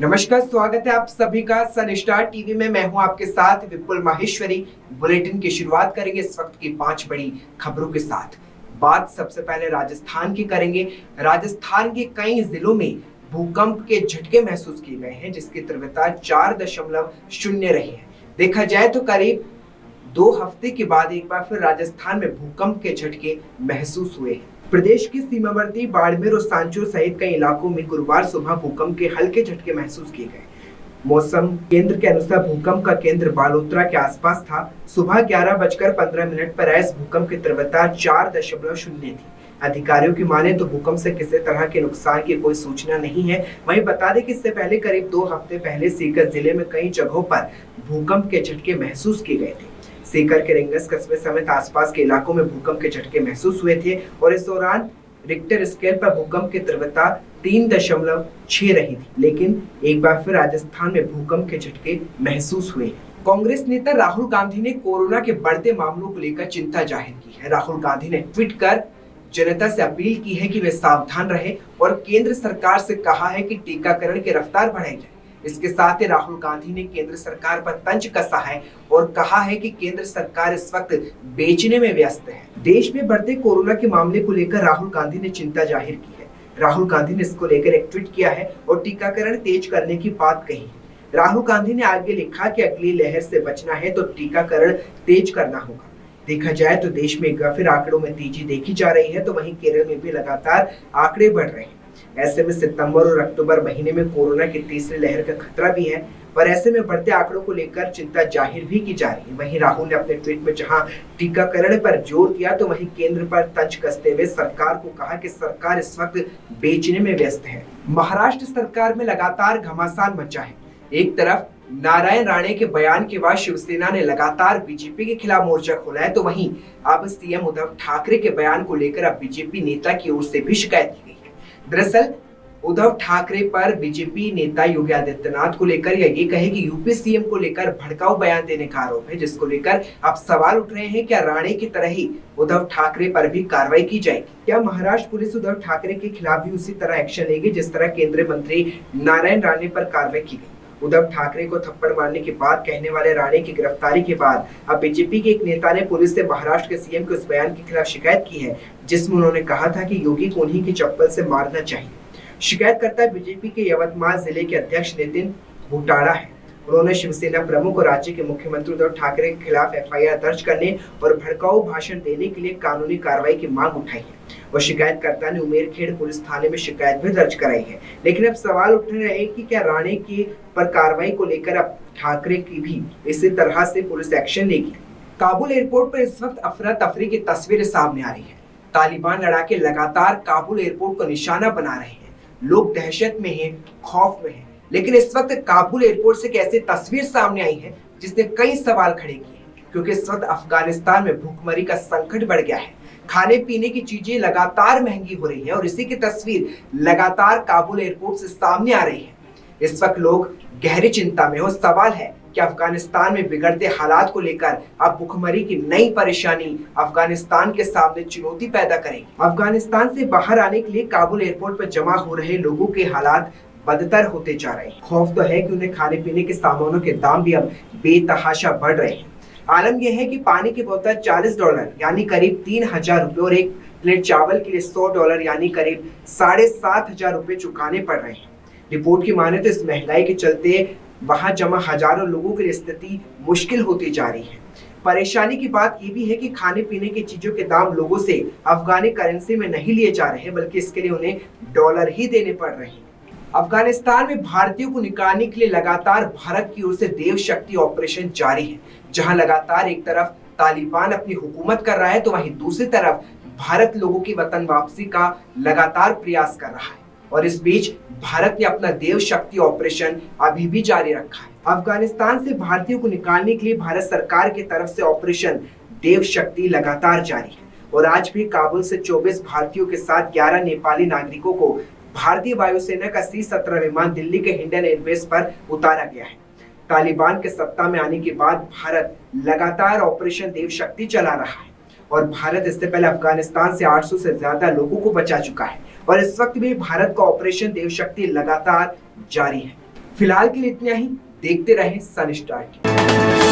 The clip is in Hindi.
नमस्कार, स्वागत है आप सभी का सन स्टार टीवी में। मैं हूं आपके साथ विपुल माहेश्वरी। बुलेटिन की शुरुआत करेंगे इस वक्त की 5 बड़ी खबरों के साथ। बात सबसे पहले राजस्थान की करेंगे। राजस्थान के कई जिलों में भूकंप के झटके महसूस किए गए हैं, जिसकी तीव्रता 4.0 रही है। देखा जाए तो करीब 2 हफ्ते के बाद एक बार फिर राजस्थान में भूकंप के झटके महसूस हुए हैं। प्रदेश के सीमावर्ती बाड़मेर और सांचौर सहित कई इलाकों में गुरुवार सुबह भूकंप के हल्के झटके महसूस किए गए। मौसम केंद्र के अनुसार भूकंप का केंद्र बालोतरा के आसपास था। सुबह 11:15 पर आए इस भूकंप की तीव्रता 4.0 थी। अधिकारियों की माने तो भूकंप से किसी तरह के नुकसान की कोई सूचना नहीं है। वहीं बता दें कि इससे पहले करीब 2 हफ्ते पहले सीकर जिले में कई जगहों पर भूकंप के झटके महसूस किए गए थे। सीकर के रेंगस कस्बे समेत आसपास के इलाकों में भूकंप के झटके महसूस हुए थे और इस दौरान रिक्टर स्केल पर भूकंप की तीव्रता 3.6 रही थी। लेकिन एक बार फिर राजस्थान में भूकंप के झटके महसूस हुए। कांग्रेस नेता राहुल गांधी ने कोरोना के बढ़ते मामलों को लेकर चिंता जाहिर की है। राहुल गांधी ने ट्वीट कर जनता से अपील की है कि वे सावधान रहे और केंद्र सरकार से कहा है कि टीकाकरण की रफ्तार बढ़ाई जाए। इसके साथ ही राहुल गांधी ने केंद्र सरकार पर तंज कसा है और कहा है कि केंद्र सरकार इस वक्त बेचने में व्यस्त है। देश में बढ़ते कोरोना के मामले को लेकर राहुल गांधी ने चिंता जाहिर की है। राहुल गांधी ने इसको लेकर एक ट्वीट किया है और टीकाकरण तेज करने की बात कही है। राहुल गांधी ने आगे लिखा कि अगली लहर से बचना है तो टीकाकरण तेज करना होगा। देखा जाए तो देश में एक बार फिर आंकड़ों में तेजी देखी जा रही है, तो वहीं केरल में भी लगातार आंकड़े बढ़ रहे हैं। ऐसे में सितंबर और अक्टूबर महीने में कोरोना की तीसरी लहर का खतरा भी है और ऐसे में बढ़ते आंकड़ों को लेकर चिंता जाहिर भी की जा रही है। वहीं राहुल ने अपने ट्वीट में जहां टीकाकरण पर जोर दिया तो वहीं केंद्र पर तंज कसते हुए सरकार को कहा कि सरकार इस वक्त बेचने में व्यस्त है। महाराष्ट्र सरकार में लगातार घमासान मचा है। एक तरफ नारायण राणे के बयान के बाद शिवसेना ने लगातार बीजेपी के खिलाफ मोर्चा खोला है, तो वहीं अब सीएम उद्धव ठाकरे के बयान को लेकर अब बीजेपी नेता की ओर से भी शिकायत की गई है। दरअसल उद्धव ठाकरे पर बीजेपी नेता योगी आदित्यनाथ को लेकर ये कहे कि यूपी सीएम को लेकर भड़काऊ बयान देने का आरोप है, जिसको लेकर अब सवाल उठ रहे हैं क्या राणे की तरह ही उद्धव ठाकरे पर भी कार्रवाई की जाएगी। क्या महाराष्ट्र पुलिस उद्धव ठाकरे के खिलाफ भी उसी तरह एक्शन लेगी जिस तरह केंद्रीय मंत्री नारायण राणे पर कार्रवाई की गई। उद्धव ठाकरे को थप्पड़ मारने की बात कहने वाले राणे की गिरफ्तारी के बाद अब बीजेपी के एक नेता ने पुलिस से महाराष्ट्र के सीएम के उस बयान के खिलाफ शिकायत की है, जिसमें उन्होंने कहा था कि योगी को उन्हीं की चप्पल से मारना चाहिए। शिकायतकर्ता बीजेपी के यवतमाल जिले के अध्यक्ष नितिन भूटाड़ा है। उन्होंने शिवसेना प्रमुख और राज्य के मुख्यमंत्री उद्धव ठाकरे के खिलाफ एफआईआर दर्ज करने और भड़काऊ भाषण देने के लिए कानूनी कार्रवाई की मांग उठाई है और शिकायतकर्ता ने उमेरखेड़ पुलिस थाने में शिकायत भी दर्ज कराई है। लेकिन अब सवाल उठ रहे हैं कि क्या राणे की पर कार्रवाई को लेकर अब ठाकरे की भी इसी तरह से पुलिस एक्शन लेगी। काबुल एयरपोर्ट पर इस वक्त अफरा तफरी की तस्वीरें सामने आ रही है। तालिबान लड़ाके लगातार काबुल एयरपोर्ट को निशाना बना रहे हैं। लोग दहशत में हैं, खौफ में हैं। लेकिन इस वक्त काबुल एयरपोर्ट से एक ऐसी तस्वीर सामने आई है जिसने कई सवाल खड़े किए हैं, क्योंकि इस वक्त अफगानिस्तान में भूखमरी का संकट बढ़ गया है। खाने पीने की चीजें लगातार महंगी हो रही है और इसी की तस्वीर लगातार काबुल एयरपोर्ट से सामने आ रही है। इस वक्त लोग गहरी चिंता में हो। सवाल है कि अफगानिस्तान में बिगड़ते हालात को लेकर अब भूखमरी की नई परेशानी अफगानिस्तान के सामने चुनौती पैदा करेगी। अफगानिस्तान से बाहर आने के लिए काबुल एयरपोर्ट पर जमा हो रहे लोगों के हालात बदतर होते जा रहे हैं। खौफ तो है कि उन्हें खाने पीने के सामानों के दाम भी अब बेतहाशा बढ़ रहे हैं। आलम यह है कि पानी की बोतल $40 यानी करीब 3,000 रुपए और एक प्लेट चावल के लिए $100 यानी करीब 7,500 रुपए चुकाने पड़ रहे हैं। रिपोर्ट की माने तो इस महंगाई के चलते वहां जमा हजारों लोगों की स्थिति मुश्किल होती जा रही है। परेशानी की बात यह भी है कि खाने पीने की चीजों के दाम लोगों से अफगानी करेंसी में नहीं लिए जा रहे हैं, बल्कि इसके लिए उन्हें डॉलर ही देने पड़ रहे हैं। अफगानिस्तान में भारतीयों को निकालने के लिए लगातार भारत की ओर से देव शक्ति ऑपरेशन जारी है, जहां लगातार एक तरफ तालिबान अपनी हुकूमत कर रहा है तो वहीं दूसरी तरफ भारत लोगों की वतन वापसी का लगातार प्रयास कर रहा है और इस बीच भारत ने अपना देव शक्ति ऑपरेशन अभी भी जारी रखा है। अफगानिस्तान से भारतीयों को निकालने के लिए भारत सरकार की तरफ से ऑपरेशन देव शक्ति लगातार जारी है और आज भी काबुल से 24 भारतीयों के साथ 11 नेपाली नागरिकों को भारतीय वायुसेना का C-17 विमान दिल्ली के हिंडन एयरबेस पर उतारा गया है। तालिबान के सत्ता में आने के बाद भारत लगातार ऑपरेशन देव शक्ति चला रहा है और भारत इससे पहले अफगानिस्तान से 800 से ज्यादा लोगों को बचा चुका है और इस वक्त भी भारत का ऑपरेशन देव शक्ति लगातार जारी है। फिलहाल के लिए इतना ही। देखते रहे सन स्टार टीवी।